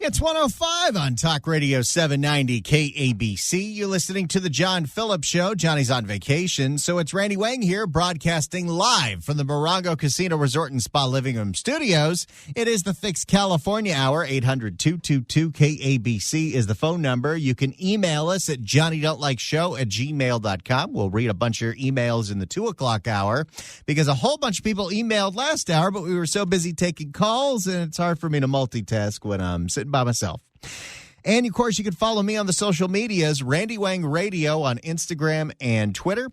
It's 105 on Talk Radio 790 KABC. You're listening to the John Phillips Show. Johnny's on vacation, so it's Randy Wang here, broadcasting live from the Morongo Casino Resort and Spa Living Room Studios. It is the Fix California Hour. 800-222-KABC is the phone number. You can email us at johnnydon'tlikeshow@gmail.com. We'll read a bunch of your emails in the 2 o'clock hour because a whole bunch of people emailed last hour, but we were so busy taking calls, and it's hard for me to multitask when I'm sitting by myself. And, of course, you can follow me on the social medias, Randy Wang Radio on Instagram and Twitter.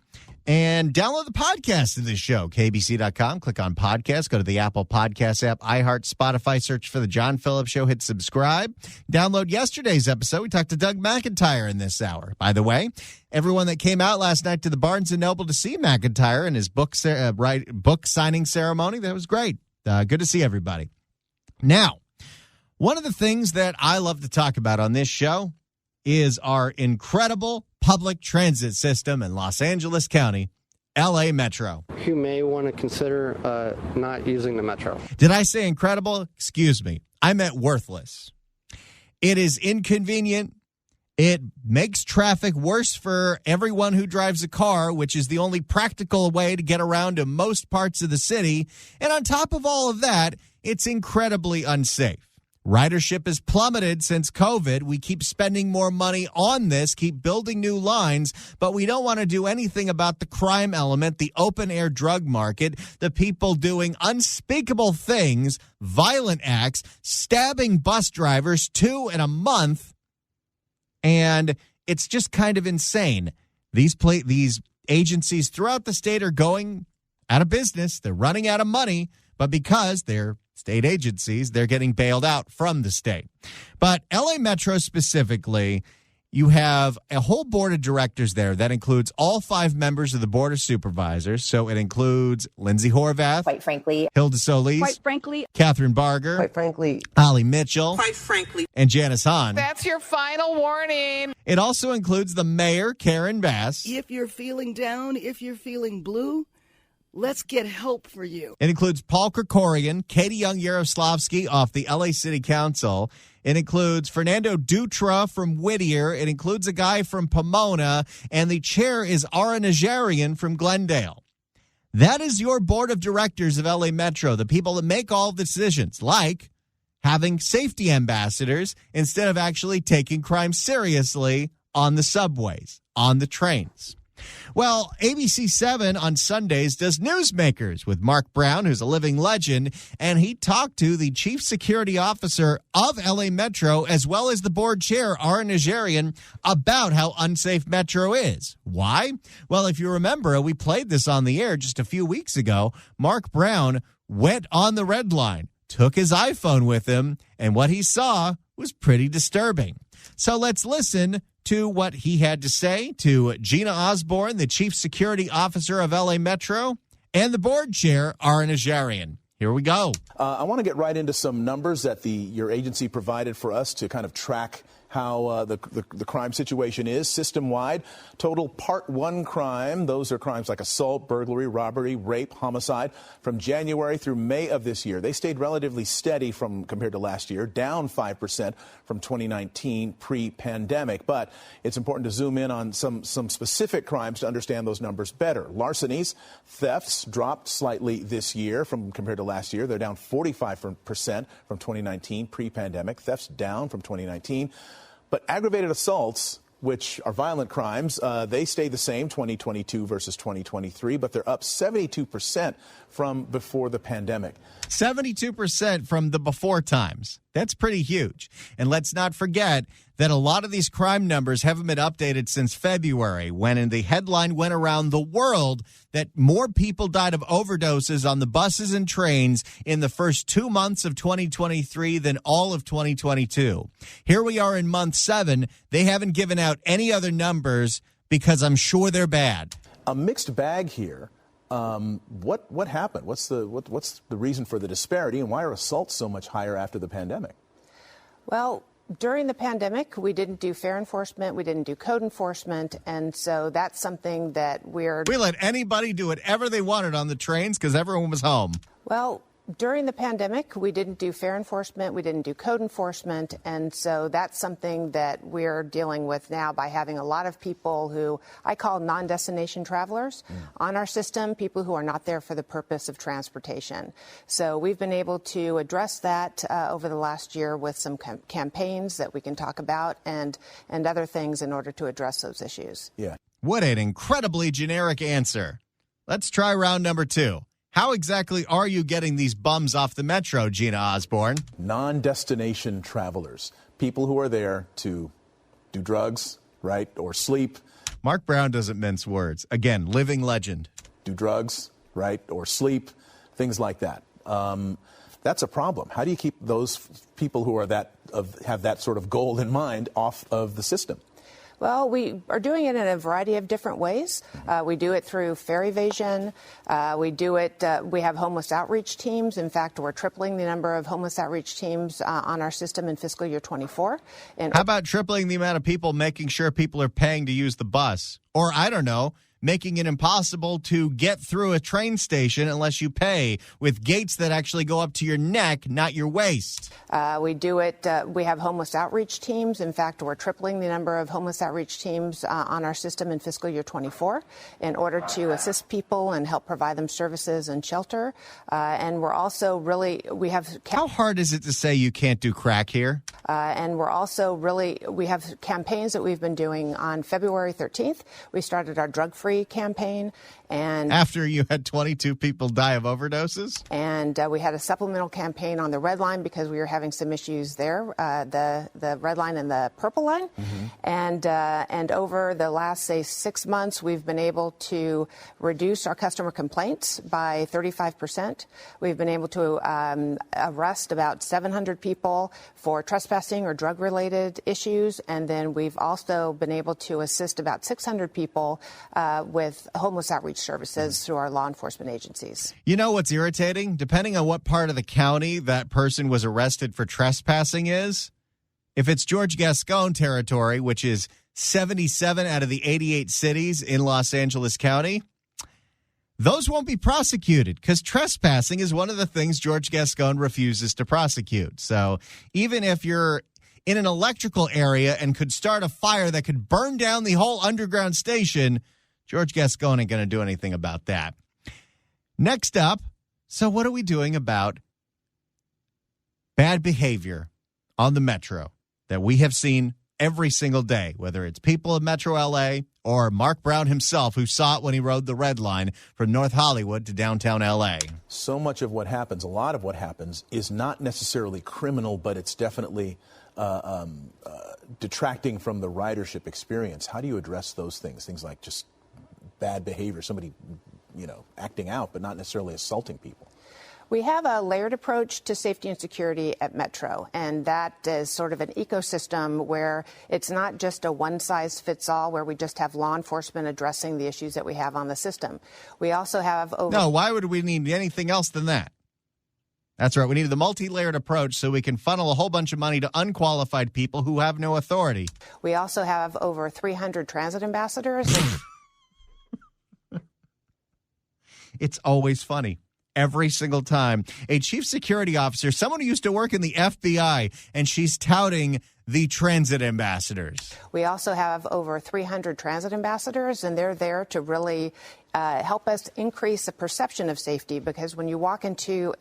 And download the podcast of this show, KBC.com. Click on podcast. Go to the Apple Podcast app, iHeart, Spotify. Search for the John Phillips Show. Hit subscribe. Download yesterday's episode. We talked to Doug McIntyre in this hour. By the way, everyone that came out last night to the Barnes & Noble to see McIntyre and his book signing ceremony, that was great. Good to see everybody. Now, one of the things that I love to talk about on this show is our incredible public transit system in Los Angeles County, LA Metro. You may want to consider not using the Metro. Did I say incredible? Excuse me. I meant worthless. It is inconvenient. It makes traffic worse for everyone who drives a car, which is the only practical way to get around to most parts of the city. And on top of all of that, it's incredibly unsafe. Ridership has plummeted since COVID. We keep spending more money on this, keep building new lines, but we don't want to do anything about the crime element, the open-air drug market, the people doing unspeakable things, violent acts, stabbing bus drivers 2 in a month, and it's just kind of insane. These agencies throughout the state are going out of business. They're running out of money, but because they're state agencies, they're getting bailed out from the state. But LA Metro specifically, you have a whole board of directors there that includes all 5 members of the Board of Supervisors. So it includes Lindsay Horvath, quite frankly, Hilda Solis, quite frankly, Catherine Barger, quite frankly, Holly Mitchell, quite frankly, and Janice Hahn. That's your final warning. It also includes the mayor, Karen Bass. If you're feeling down, if you're feeling blue, let's get help for you. It includes Paul Krikorian, Katie Young-Yaroslavsky off the LA City Council. It includes Fernando Dutra from Whittier. It includes a guy from Pomona. And the chair is Ara Najarian from Glendale. That is your board of directors of LA Metro, the people that make all the decisions, like having safety ambassadors instead of actually taking crime seriously on the subways, on the trains. Well, ABC 7 on Sundays does Newsmakers with Mark Brown, who's a living legend, and he talked to the chief security officer of LA Metro as well as the board chair, Ara Najarian, about how unsafe Metro is. Why? Well, if you remember, we played this on the air just a few weeks ago. Mark Brown went on the red line, took his iPhone with him, and what he saw was pretty disturbing. So let's listen to what he had to say to Gina Osborne, the chief security officer of LA Metro, and the board chair, Ara Najarian. Here we go. I want to get right into some numbers that your agency provided for us to kind of track how the crime situation is system-wide. Total Part 1 crime, those are crimes like assault, burglary, robbery, rape, homicide, from January through May of this year. They stayed relatively steady compared to last year, down 5% from 2019 pre-pandemic. But it's important to zoom in on some specific crimes to understand those numbers better. Larcenies, thefts dropped slightly this year compared to last year. They're down 45% from 2019 pre-pandemic. Thefts down from 2019. But aggravated assaults, which are violent crimes, they stay the same, 2022 versus 2023, but they're up 72% from before the pandemic. 72% from the before times. That's pretty huge. And let's not forget that a lot of these crime numbers haven't been updated since February, when the headline went around the world that more people died of overdoses on the buses and trains in the first 2 months of 2023 than all of 2022. Here we are in month 7. They haven't given out any other numbers because I'm sure they're bad. A mixed bag here. What happened? What's the reason for the disparity, and why are assaults so much higher after the pandemic? Well, during the pandemic, we didn't do fare enforcement, we didn't do code enforcement, and so that's something that we let anybody do whatever they wanted on the trains because everyone was home. Well, during the pandemic, we didn't do fare enforcement, we didn't do code enforcement, and so that's something that we're dealing with now by having a lot of people who I call non-destination travelers on our system, people who are not there for the purpose of transportation. So we've been able to address that over the last year with some campaigns that we can talk about and other things in order to address those issues. Yeah. What an incredibly generic answer. Let's try round number 2. How exactly are you getting these bums off the metro, Gina Osborne? Non-destination travelers, people who are there to do drugs, right, or sleep. Mark Brown doesn't mince words. Again, living legend. Do drugs, right, or sleep, things like that. That's a problem. How do you keep those people who are have that sort of goal in mind off of the system? Well, we are doing it in a variety of different ways. We do it through fare evasion. We do it. We have homeless outreach teams. In fact, we're tripling the number of homeless outreach teams on our system in fiscal year 24. How about tripling the amount of people making sure people are paying to use the bus? Or, I don't know, making it impossible to get through a train station unless you pay, with gates that actually go up to your neck, not your waist. We do it. We have homeless outreach teams. In fact, we're tripling the number of homeless outreach teams on our system in fiscal year 24 in order to assist people and help provide them services and shelter. And we're also we have... How hard is it to say you can't do crack here? And we're also we have campaigns that we've been doing. On February 13th, we started our drug-free campaign. And after you had 22 people die of overdoses? And we had a supplemental campaign on the red line because we were having some issues there, the red line and the purple line. And over the last, say, 6 months, we've been able to reduce our customer complaints by 35%. We've been able to arrest about 700 people for trespassing or drug-related issues. And then we've also been able to assist about 600 people with homeless outreach services through our law enforcement agencies. You know what's irritating? Depending on what part of the county that person was arrested for trespassing is, if it's George Gascon territory, which is 77 out of the 88 cities in Los Angeles County, those won't be prosecuted because trespassing is one of the things George Gascon refuses to prosecute. So even if you're in an electrical area and could start a fire that could burn down the whole underground station, George Gascon ain't going to do anything about that. Next up, so what are we doing about bad behavior on the metro that we have seen every single day, whether it's people of Metro LA or Mark Brown himself, who saw it when he rode the red line from North Hollywood to downtown LA? So much of what happens, a lot of what happens, is not necessarily criminal, but it's definitely detracting from the ridership experience. How do you address those things? Things like just bad behavior, somebody, acting out, but not necessarily assaulting people. We have a layered approach to safety and security at Metro, and that is sort of an ecosystem where it's not just a one-size-fits-all, where we just have law enforcement addressing the issues that we have on the system. We also have No, why would we need anything else than that? That's right. We needed the multi-layered approach so we can funnel a whole bunch of money to unqualified people who have no authority. We also have over 300 transit ambassadors. It's always funny. Every single time. A chief security officer, someone who used to work in the FBI, and she's touting the transit ambassadors. We also have over 300 transit ambassadors, and they're there to really help us increase the perception of safety, because when you walk into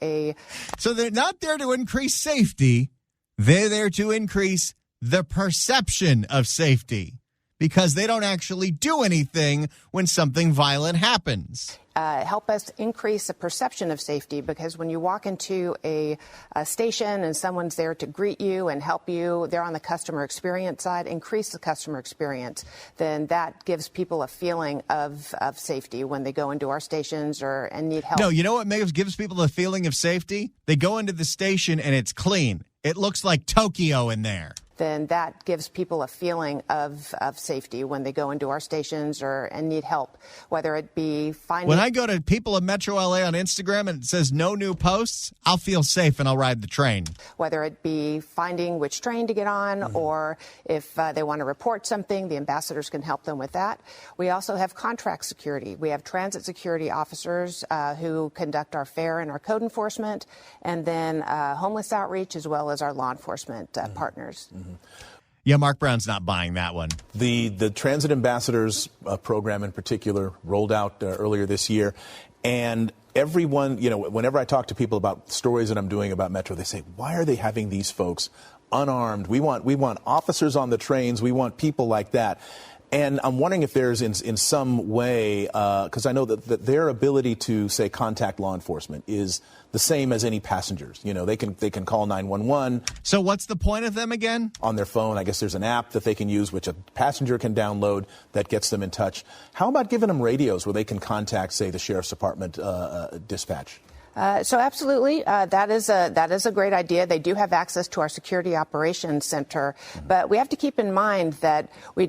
So they're not there to increase safety. They're there to increase the perception of safety, because they don't actually do anything when something violent happens. Help us increase the perception of safety, because when you walk into a station and someone's there to greet you and help you, they're on the customer experience side, increase the customer experience, then that gives people a feeling of safety when they go into our stations and need help. No, you know what gives people a feeling of safety? They go into the station and it's clean. It looks like Tokyo in there. then that gives people a feeling of safety when they go into our stations and need help, whether it be finding... When I go to People of Metro LA on Instagram and it says no new posts, I'll feel safe and I'll ride the train. Whether it be finding which train to get on, or if they want to report something, the ambassadors can help them with that. We also have contract security. We have transit security officers who conduct our fare and our code enforcement, and then homeless outreach, as well as our law enforcement partners. Yeah, Mark Brown's not buying that one. The Transit Ambassadors program in particular rolled out earlier this year, and everyone, whenever I talk to people about stories that I'm doing about Metro, they say, why are they having these folks unarmed? We want officers on the trains. We want people like that. And I'm wondering if there's in some way, because I know that their ability to, say, contact law enforcement is the same as any passengers. They can call 911. So what's the point of them again? On their phone. I guess there's an app that they can use, which a passenger can download, that gets them in touch. How about giving them radios where they can contact, say, the Sheriff's Department dispatch? So absolutely, that is a great idea. They do have access to our Security Operations Center, but we have to keep in mind that we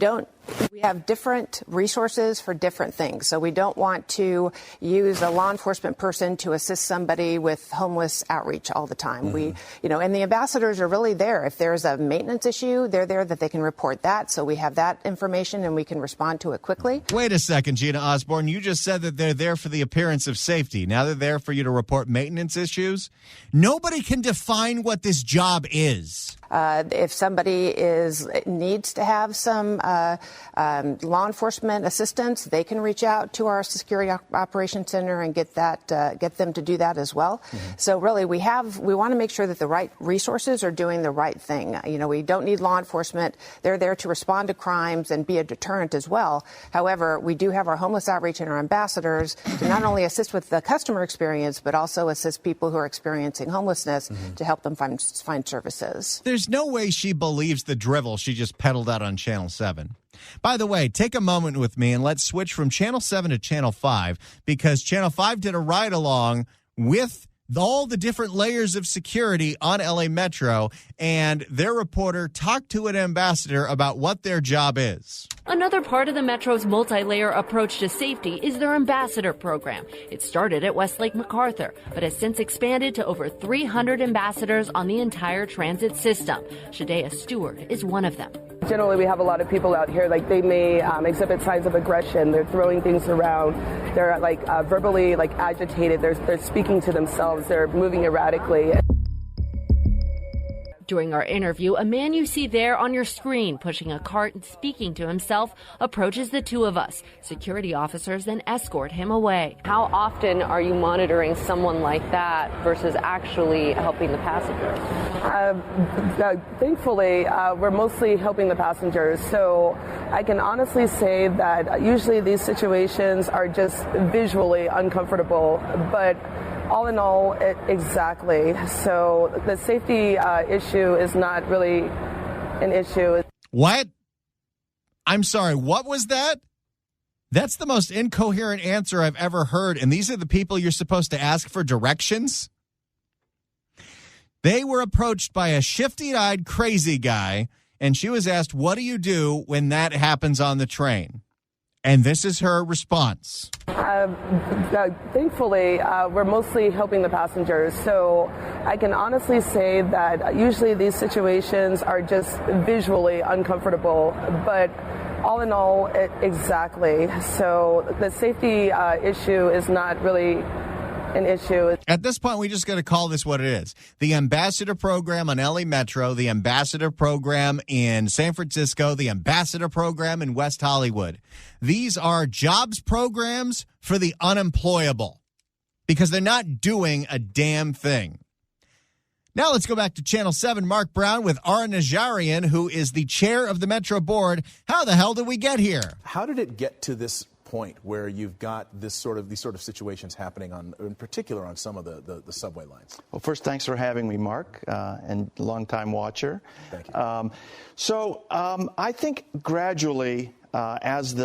have different resources for different things. So we don't want to use a law enforcement person to assist somebody with homeless outreach all the time. And the ambassadors are really there. If there's a maintenance issue, they're there that they can report that. So we have that information and we can respond to it quickly. Wait a second, Gina Osborne. You just said that they're there for the appearance of safety. Now they're there for you to report maintenance issues. Nobody can define what this job is. If somebody needs to have some law enforcement assistance, they can reach out to our Security Operations Center and get them to do that as well. So really, we want to make sure that the right resources are doing the right thing. We don't need law enforcement. They're there to respond to crimes and be a deterrent as well. However, we do have our homeless outreach and our ambassadors to not only assist with the customer experience, but also assist people who are experiencing homelessness to help them find services. There's no way she believes the drivel she just peddled out on Channel 7. By the way, take a moment with me and let's switch from Channel 7 to Channel 5, because Channel 5 did a ride-along with all the different layers of security on LA Metro, and their reporter talked to an ambassador about what their job is. Another part of the Metro's multi-layer approach to safety is their ambassador program. It started at Westlake MacArthur, but has since expanded to over 300 ambassadors on the entire transit system. Shadea Stewart is one of them. Generally, we have a lot of people out here, they may exhibit signs of aggression. They're throwing things around. They're verbally agitated. They're speaking to themselves. They're moving erratically. During our interview, a man you see there on your screen pushing a cart and speaking to himself approaches the two of us. Security officers then escort him away. How often are you monitoring someone like that versus actually helping the passengers? Thankfully, we're mostly helping the passengers. So I can honestly say that usually these situations are just visually uncomfortable, but all in all, exactly. So the safety issue is not really an issue. What? I'm sorry, what was that? That's the most incoherent answer I've ever heard, and these are the people you're supposed to ask for directions? They were approached by a shifty-eyed crazy guy, and she was asked, what do you do when that happens on the train? And this is her response. Thankfully, we're mostly helping the passengers. So I can honestly say that usually these situations are just visually uncomfortable, but all in all, exactly. So the safety issue is not really an issue. At this point, we just got to call this what it is. The ambassador program on LA Metro, the ambassador program in San Francisco, the ambassador program in West Hollywood. These are jobs programs for the unemployable because they're not doing a damn thing. Now let's go back to Channel 7. Mark Brown with Ara Najarian, who is the chair of the Metro Board. How the hell did we get here? How did it get to this point where you've got these sort of situations happening in particular on some of the subway lines? Well, first, thanks for having me, Mark, and longtime watcher. Thank you. I think gradually, as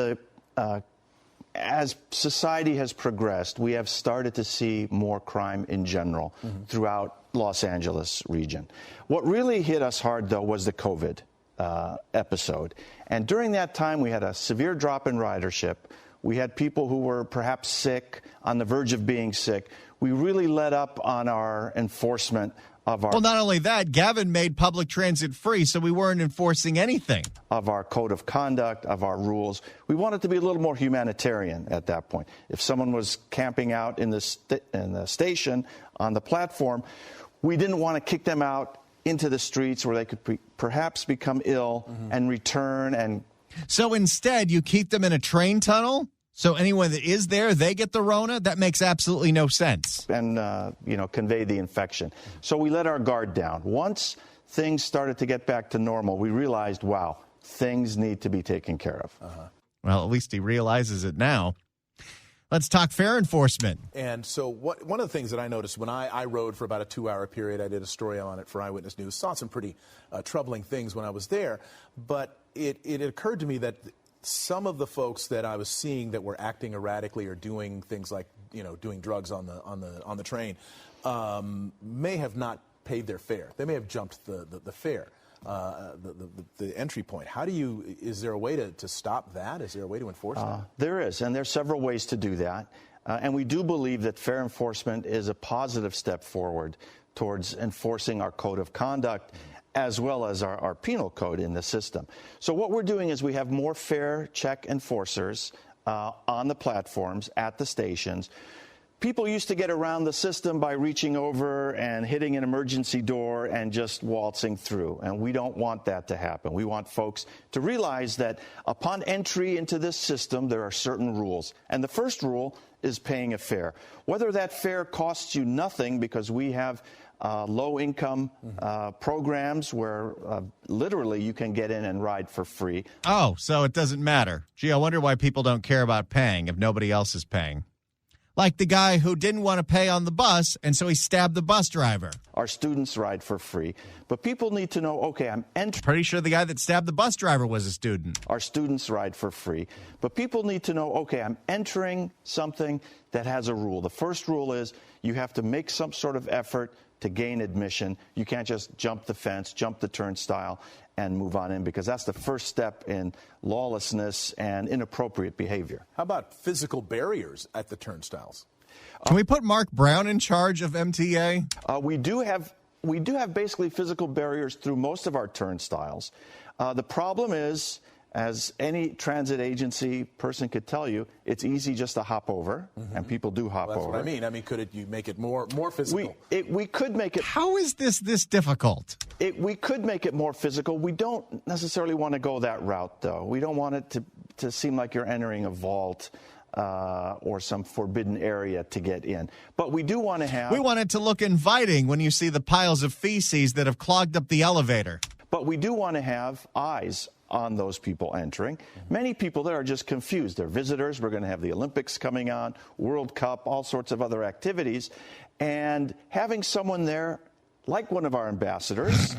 society has progressed, we have started to see more crime in general throughout Los Angeles region. What really hit us hard, though, was the COVID episode. And during that time, we had a severe drop in ridership. We had people who were perhaps sick, on the verge of being sick. We really let up on our enforcement of our... Well, not only that, Gavin made public transit free, so we weren't enforcing anything. Of our code of conduct, of our rules. We wanted to be a little more humanitarian at that point. If someone was camping out in the station on the platform, we didn't want to kick them out into the streets where they could perhaps become ill and return. And so instead, you keep them in a train tunnel? So anyone that is there, they get the Rona? That makes absolutely no sense. And, convey the infection. So we let our guard down. Once things started to get back to normal, we realized, wow, things need to be taken care of. Well, at least he realizes it now. Let's talk fare enforcement. And so one of the things that I noticed when I rode for about a 2-hour period, I did a story on it for Eyewitness News, saw some pretty troubling things when I was there. But it occurred to me that some of the folks that I was seeing that were acting erratically or doing things like, doing drugs on the train may have not paid their fare. They may have jumped the fare. The entry point. Is there a way to stop that? Is there a way to enforce that? There is, and there's several ways to do that. And we do believe that fare enforcement is a positive step forward towards enforcing our code of conduct as well as our penal code in the system. So what we're doing is we have more fare check enforcers on the platforms at the stations. People used to get around the system by reaching over and hitting an emergency door and just waltzing through. And we don't want that to happen. We want folks to realize that upon entry into this system, there are certain rules. And the first rule is paying a fare. Whether that fare costs you nothing because we have low-income programs where literally you can get in and ride for free. Oh, so it doesn't matter. Gee, I wonder why people don't care about paying if nobody else is paying. Like the guy who didn't want to pay on the bus, and so he stabbed the bus driver. Our students ride for free. But people need to know, okay, I'm entering. Pretty sure the guy that stabbed the bus driver was a student. Our students ride for free. But people need to know, okay, I'm entering something that has a rule. The first rule is you have to make some sort of effort to gain admission. You can't just jump the fence, jump the turnstile, and move on in, because that's the first step in lawlessness and inappropriate behavior. How about physical barriers at the turnstiles? Can we put Mark Brown in charge of MTA? We do have basically physical barriers through most of our turnstiles. The problem is, as any transit agency person could tell you, it's easy just to hop over, and people do hop over. That's what I mean. I mean, could you make it more physical? We could make it. How is this difficult? We could make it more physical. We don't necessarily want to go that route, though. We don't want it to seem like you're entering a vault or some forbidden area to get in. But we do want to have. We want it to look inviting when you see the piles of feces that have clogged up the elevator. But we do want to have eyes on those people entering. Many people there are just confused. They're visitors. We're going to have the Olympics coming on, World Cup, all sorts of other activities. And having someone there, like one of our ambassadors,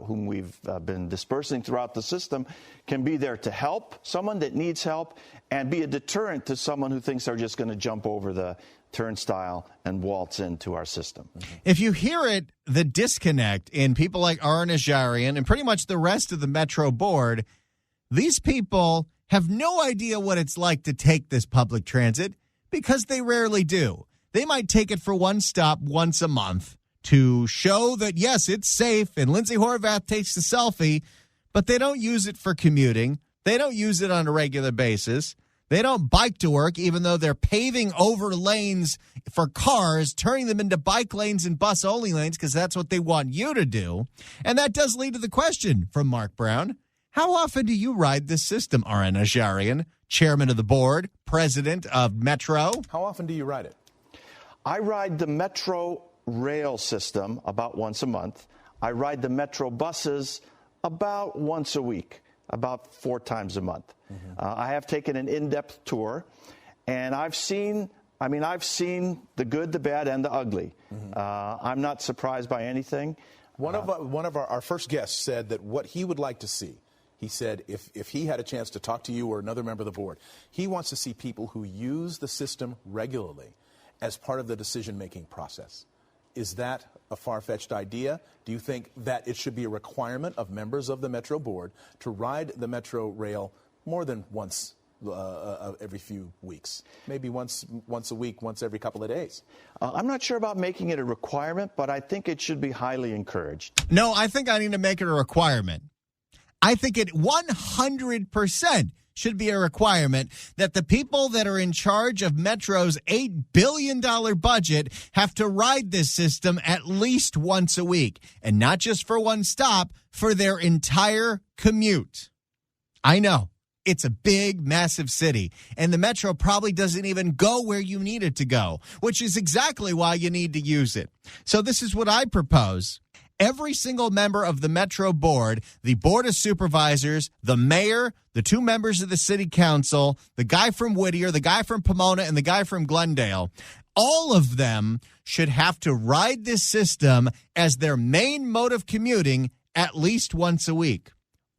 whom we've been dispersing throughout the system, can be there to help someone that needs help and be a deterrent to someone who thinks they're just going to jump over the turnstile and waltz into our system. If you hear it, the disconnect in people like Ara Najarian and pretty much the rest of the Metro board, these people have no idea what it's like to take this public transit because they rarely do. They might take it for one stop once a month to show that, yes, it's safe, and Lindsay Horvath takes the selfie, but they don't use it for commuting. They don't use it on a regular basis. They don't bike to work, even though they're paving over lanes for cars, turning them into bike lanes and bus-only lanes, because that's what they want you to do. And that does lead to the question from Mark Brown. How often do you ride this system, Ara Najarian, chairman of the board, president of Metro? How often do you ride it? I ride the Metro rail system about once a month. I ride the Metro buses about once a week, about 4 times a month. I have taken an in-depth tour, and I've seen the good, the bad, and the ugly. I'm not surprised by anything. One of our first guests said that what he would like to see, he said if he had a chance to talk to you or another member of the board, he wants to see people who use the system regularly as part of the decision-making process. Is that a far-fetched idea? Do you think that it should be a requirement of members of the Metro Board to ride the Metro rail more than once every few weeks? Maybe once a week, once every couple of days? I'm not sure about making it a requirement, but I think it should be highly encouraged. No, I think I need to make it a requirement. I think it 100% should be a requirement that the people that are in charge of Metro's $8 billion budget have to ride this system at least once a week, and not just for one stop, for their entire commute. I know, it's a big, massive city, and the Metro probably doesn't even go where you need it to go, which is exactly why you need to use it. So this is what I propose. Every single member of the Metro Board, the Board of Supervisors, the mayor, the 2 members of the city council, the guy from Whittier, the guy from Pomona, and the guy from Glendale, all of them should have to ride this system as their main mode of commuting at least once a week.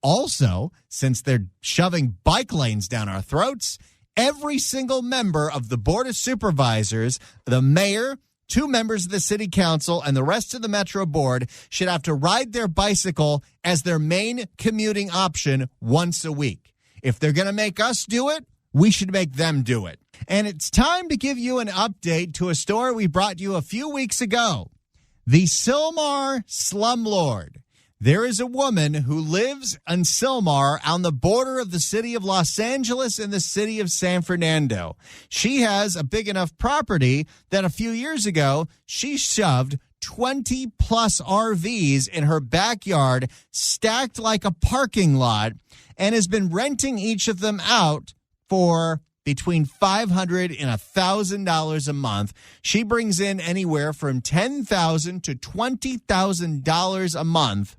Also, since they're shoving bike lanes down our throats, every single member of the Board of Supervisors, the mayor, 2 members of the city council, and the rest of the Metro Board should have to ride their bicycle as their main commuting option once a week. If they're going to make us do it, we should make them do it. And it's time to give you an update to a story we brought you a few weeks ago. The Sylmar slumlord. There is a woman who lives in Sylmar on the border of the city of Los Angeles and the city of San Fernando. She has a big enough property that a few years ago, she shoved 20-plus RVs in her backyard, stacked like a parking lot, and has been renting each of them out for between $500 and $1,000 a month. She brings in anywhere from $10,000 to $20,000 a month.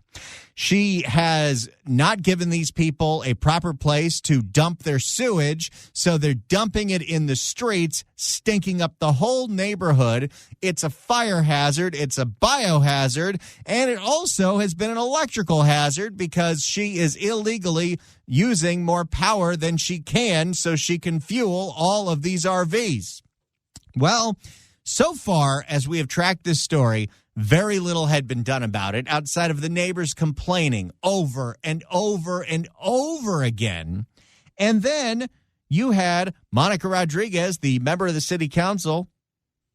She has not given these people a proper place to dump their sewage, so they're dumping it in the streets, stinking up the whole neighborhood. It's a fire hazard, it's a biohazard, and it also has been an electrical hazard because she is illegally using more power than she can so she can fuel all of these RVs. Well, so far as we have tracked this story, very little had been done about it outside of the neighbors complaining over and over and over again. And then you had Monica Rodriguez, the member of the city council,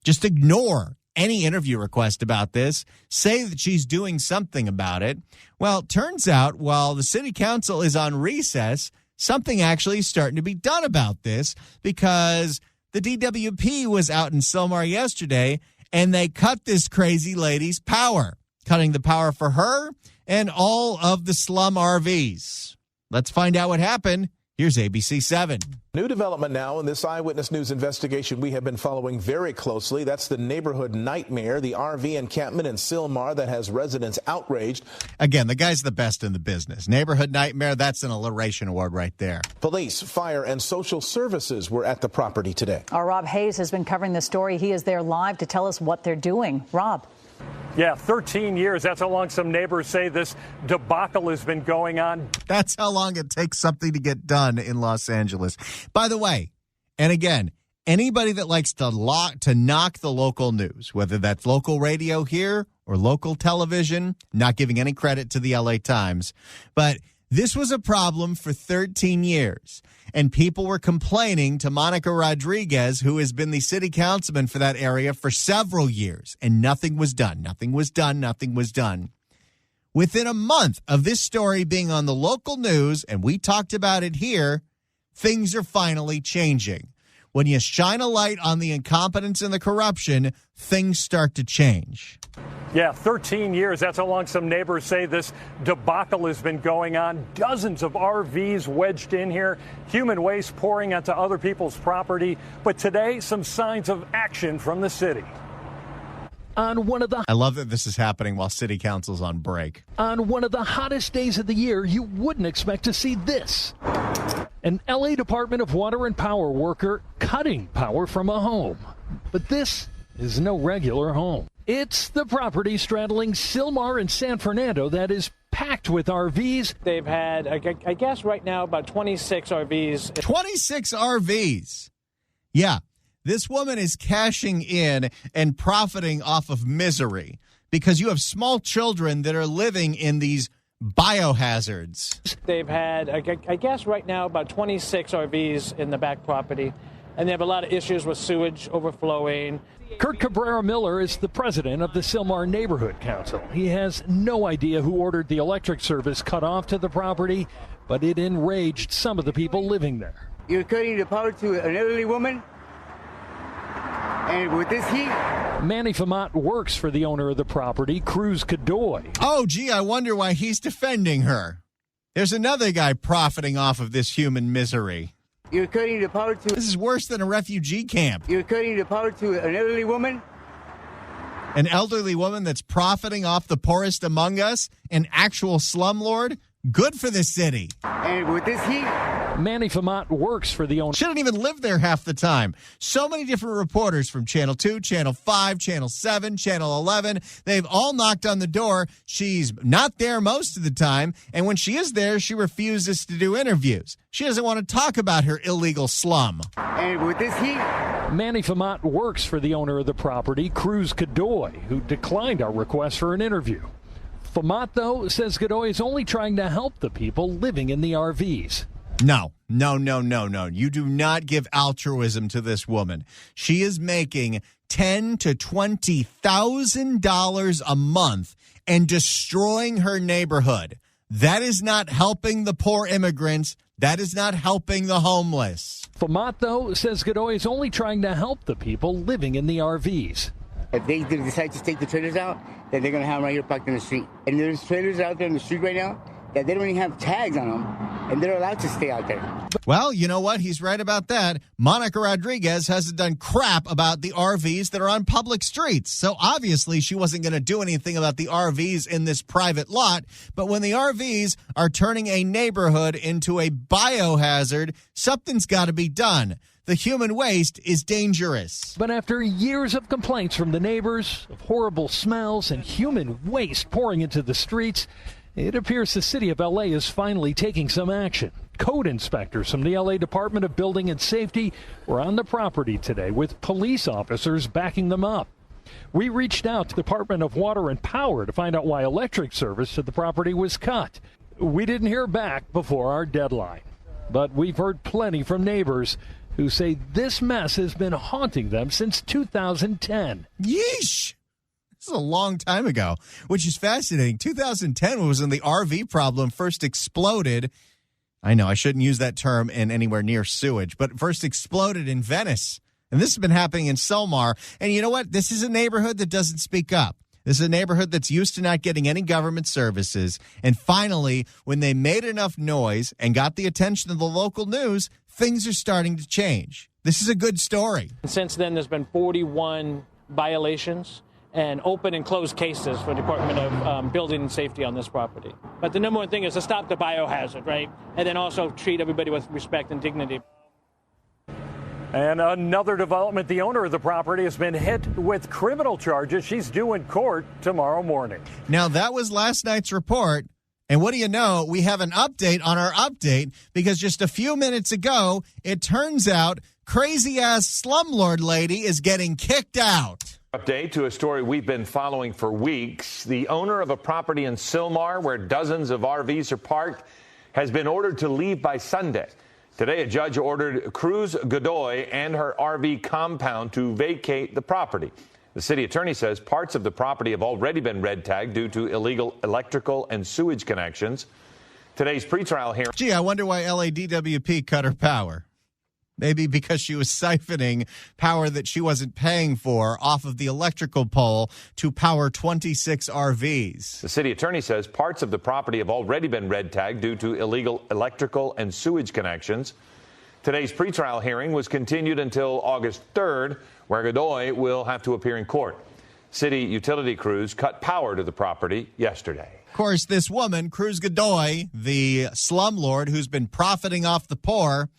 just ignore any interview request about this, say that she's doing something about it. Well, it turns out while the city council is on recess, something actually is starting to be done about this because the DWP was out in Sylmar yesterday and they cut this crazy lady's power, cutting the power for her and all of the slum RVs. Let's find out what happened. Here's ABC 7. New development now in this Eyewitness News investigation we have been following very closely. That's the neighborhood nightmare, the RV encampment in Sylmar that has residents outraged. Again, the guy's the best in the business. Neighborhood nightmare, that's an alliteration award right there. Police, fire, and social services were at the property today. Our Rob Hayes has been covering the story. He is there live to tell us what they're doing. Rob. Yeah, 13 years. That's how long some neighbors say this debacle has been going on. That's how long it takes something to get done in Los Angeles. By the way, and again, anybody that likes to knock the local news, whether that's local radio here or local television, not giving any credit to the LA Times, but this was a problem for 13 years. And people were complaining to Monica Rodriguez, who has been the city councilman for that area for several years. And nothing was done. Nothing was done. Nothing was done. Within a month of this story being on the local news, and we talked about it here, things are finally changing. When you shine a light on the incompetence and the corruption, things start to change. Yeah, 13 years. That's how long some neighbors say this debacle has been going on. Dozens of RVs wedged in here, human waste pouring onto other people's property. But today, some signs of action from the city. On one of the I love that this is happening while city council's on break. On one of the hottest days of the year, you wouldn't expect to see this. An LA Department of Water and Power worker cutting power from a home. But this is no regular home. It's the property straddling Sylmar and San Fernando that is packed with RVs. They've had, I guess right now, about 26 RVs. 26 RVs. Yeah. This woman is cashing in and profiting off of misery because you have small children that are living in these biohazards. They've had, I guess right now, about 26 RVs in the back property, and they have a lot of issues with sewage overflowing. Kurt Cabrera Miller is the president of the Sylmar Neighborhood Council. He has no idea who ordered the electric service cut off to the property, but it enraged some of the people living there. You're cutting the power to an elderly woman, and with this heat. Manny Famat works for the owner of the property, Cruz Godoy. Oh, gee, I wonder why he's defending her. There's another guy profiting off of this human misery. You're cutting the power to... This is worse than a refugee camp. You're cutting the power to an elderly woman. An elderly woman that's profiting off the poorest among us? An actual slumlord? Good for the city. And with this heat... Manny Famat works for the owner. She doesn't even live there half the time. So many different reporters from Channel 2, Channel 5, Channel 7, Channel 11. They've all knocked on the door. She's not there most of the time. And when she is there, she refuses to do interviews. She doesn't want to talk about her illegal slum. And with this heat... Manny Famat works for the owner of the property, Cruz Godoy, who declined our request for an interview. Famat, though, says Godoy is only trying to help the people living in the RVs. No. You do not give altruism to this woman. She is making $10,000 to $20,000 a month and destroying her neighborhood. That is not helping the poor immigrants. That is not helping the homeless. Famat, though, says Godoy is only trying to help the people living in the RVs. If they decide to take the trailers out, then they're going to have them right here parked in the street. And there's trailers out there in the street right now that they don't even have tags on them, and they're allowed to stay out there. Well, you know what? He's right about that. Monica Rodriguez hasn't done crap about the RVs that are on public streets. So obviously she wasn't going to do anything about the RVs in this private lot. But when the RVs are turning a neighborhood into a biohazard, something's got to be done. The human waste is dangerous. But after years of complaints from the neighbors of horrible smells and human waste pouring into the streets, it appears the city of L.A. is finally taking some action. Code inspectors from the L.A. Department of Building and Safety were on the property today with police officers backing them up. We reached out to the Department of Water and Power to find out why electric service to the property was cut. We didn't hear back before our deadline. But we've heard plenty from neighbors who say this mess has been haunting them since 2010. Yeesh! This is a long time ago, which is fascinating. 2010 was when the RV problem first exploded. I know I shouldn't use that term in anywhere near sewage, but first exploded in Venice. And this has been happening in Sylmar. And you know what? This is a neighborhood that doesn't speak up. This is a neighborhood that's used to not getting any government services. And finally, when they made enough noise and got the attention of the local news, things are starting to change. This is a good story. Since then, there's been 41 violations and open and closed cases for the Department of Building and Safety on this property. But the number one thing is to stop the biohazard, right? And then also treat everybody with respect and dignity. And another development, the owner of the property has been hit with criminal charges. She's due in court tomorrow morning. Now, that was last night's report. And what do you know? We have an update on our update because just a few minutes ago, it turns out crazy-ass slumlord lady is getting kicked out. Update to a story we've been following for weeks. The owner of a property in Sylmar where dozens of RVs are parked has been ordered to leave by Sunday. Today, a judge ordered Cruz Godoy and her RV compound to vacate the property. The city attorney says parts of the property have already been red tagged due to illegal electrical and sewage connections. Today's pretrial hearing. Gee, I wonder why LADWP cut her power. Maybe because she was siphoning power that she wasn't paying for off of the electrical pole to power 26 RVs. The city attorney says parts of the property have already been red tagged due to illegal electrical and sewage connections. Today's pretrial hearing was continued until August 3rd, where Godoy will have to appear in court. City utility crews cut power to the property yesterday. Of course, this woman, Cruz Godoy, the slumlord who's been profiting off the poor,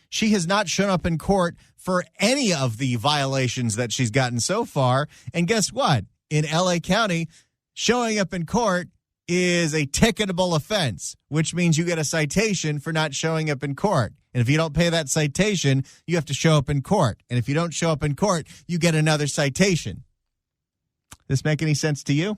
she has not shown up in court for any of the violations that she's gotten so far. And guess what? In L.A. County, showing up in court is a ticketable offense, which means you get a citation for not showing up in court. And if you don't pay that citation, you have to show up in court. And if you don't show up in court, you get another citation. This make any sense to you?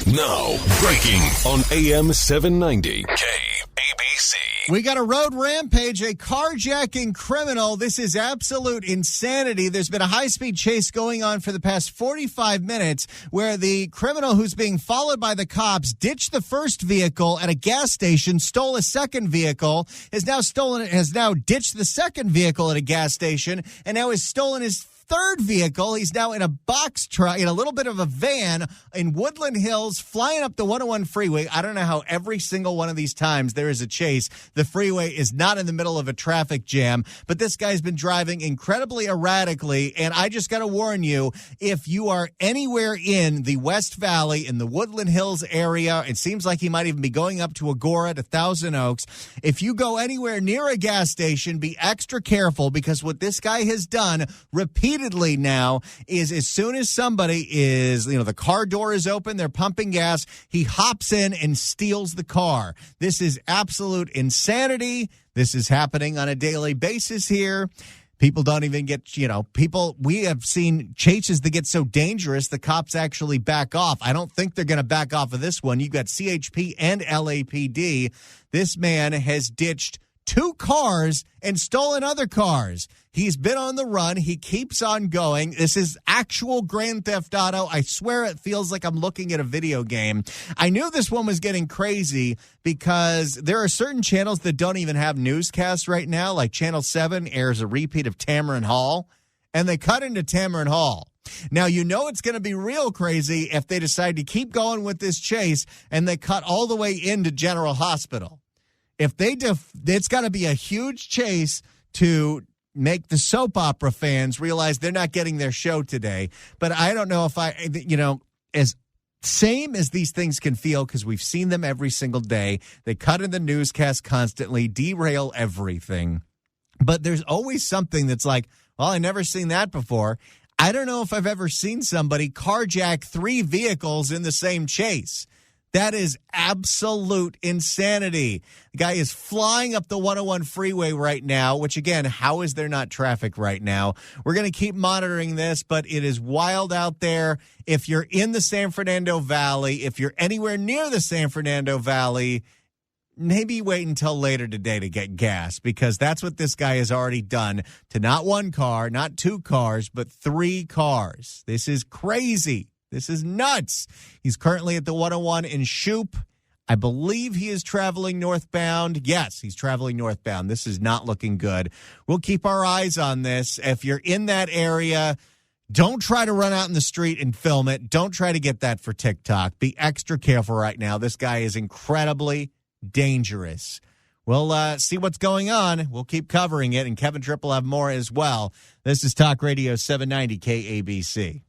Now, breaking on AM 790 KABC. We got a road rampage, a carjacking criminal. This is absolute insanity. There's been a high-speed chase going on for the past 45 minutes where the criminal who's being followed by the cops ditched the first vehicle at a gas station, stole a second vehicle, has now ditched the second vehicle at a gas station, and now has stolen his third vehicle. He's now in a box truck, in a little bit of a van in Woodland Hills, flying up the 101 freeway. I don't know how every single one of these times there is a chase, the freeway is not in the middle of a traffic jam, but this guy's been driving incredibly erratically, and I just got to warn you, if you are anywhere in the West Valley, in the Woodland Hills area, it seems like he might even be going up to Agora to Thousand Oaks. If you go anywhere near a gas station, be extra careful, because what this guy has done repeatedly now is as soon as somebody is, the car door is open, they're pumping gas, he hops in and steals the car. This is absolute insanity. This is happening on a daily basis here. People don't even get, we have seen chases that get so dangerous, the cops actually back off. I don't think they're going to back off of this one. You've got CHP and LAPD. This man has ditched 2 cars and stolen other cars. He's been on the run. He keeps on going. This is actual Grand Theft Auto. I swear it feels like I'm looking at a video game. I knew this one was getting crazy because there are certain channels that don't even have newscasts right now, like Channel 7 airs a repeat of Tamron Hall, and they cut into Tamron Hall. Now, it's going to be real crazy if they decide to keep going with this chase and they cut all the way into General Hospital. If it's got to be a huge chase to make the soap opera fans realize they're not getting their show today. But I don't know if as same as these things can feel, because we've seen them every single day. They cut in the newscast constantly, derail everything. But there's always something that's like, well, I never seen that before. I don't know if I've ever seen somebody carjack 3 vehicles in the same chase. That is absolute insanity. The guy is flying up the 101 freeway right now, which, again, how is there not traffic right now? We're going to keep monitoring this, but it is wild out there. If you're in the San Fernando Valley, if you're anywhere near the San Fernando Valley, maybe wait until later today to get gas, because that's what this guy has already done to not 1 car, not 2 cars, but 3 cars. This is crazy. This is nuts. He's currently at the 101 in Shoup. I believe he is traveling northbound. Yes, he's traveling northbound. This is not looking good. We'll keep our eyes on this. If you're in that area, don't try to run out in the street and film it. Don't try to get that for TikTok. Be extra careful right now. This guy is incredibly dangerous. We'll see what's going on. We'll keep covering it, and Kevin Tripp will have more as well. This is Talk Radio 790 KABC.